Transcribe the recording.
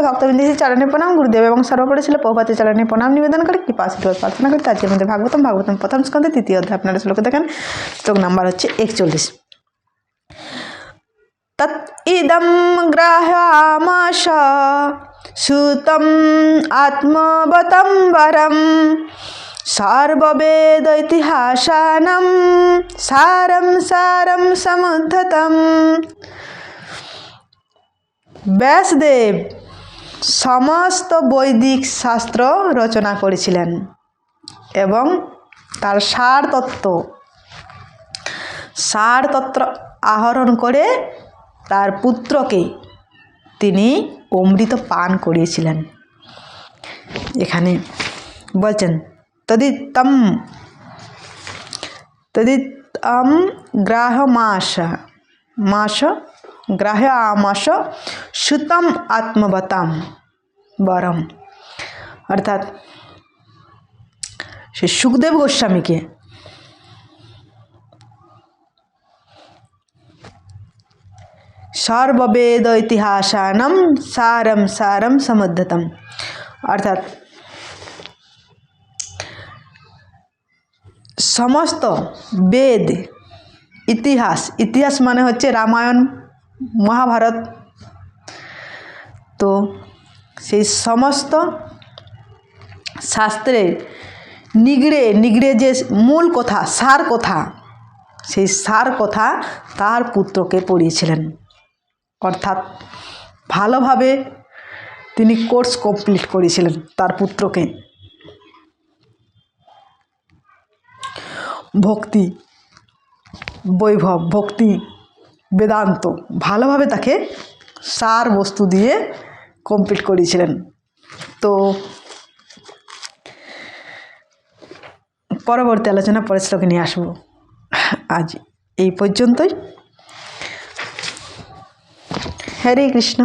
ভক্তবৃন্দ চরণে প্রণাম, গুরুদেব এবং সর্বোপরি ছিল প্রভুপাতের চরণে প্রণাম নিবেদন করে কৃপা আশীর্বাদ প্রার্থনা করি। তার মধ্যে ভাগবতম প্রথম স্কন্ধে 3য় অধ্যায় আপনারা শ্লোকে দেখেন, শ্লোক নাম্বার হচ্ছে 41। তৎ ইদম গ্রাহ্যামাশ সুতম আত্মবতম বরম সর্ববেদ ইতিহাসানম সারম সারম সমুদ্ধতম। ব্যাসদেব সমস্ত বৈদিক শাস্ত্র রচনা করেছিলেন এবং তার সার তত্ত্ব আহরণ করে তার পুত্রকে তিনি অমৃত পান করিয়েছিলেন। এখানে বলছেন তদিতম গ্রাহ্যামাশ সুতম আত্মবতম বরম, অর্থাৎ সে সুখদেব গোস্বামীকে সর্ববেদ ইতিহাসানম সারম সারম সমুদ্ধতম, অর্থাৎ সমস্ত বেদ ইতিহাস মানে হচ্ছে রামায়ণ মহাভারত, তো সেই সমস্ত শাস্ত্রের নিগড়ে যে মূল কথা সার কথা, সেই সার কথা তার পুত্রকে পড়িয়েছিলেন। অর্থাৎ ভালোভাবে তিনি কোর্স কমপ্লিট করেছিলেন তার পুত্রকে। ভক্তি বৈভব, ভক্তি বেদান্ত ভালোভাবে তাকে সার বস্তু দিয়ে কমপ্লিট করিয়েছিলেন। তো পরবর্তী আলোচনা পরের শ্লোকে নিয়ে আসবো। আজ এই পর্যন্তই। হরে কৃষ্ণ।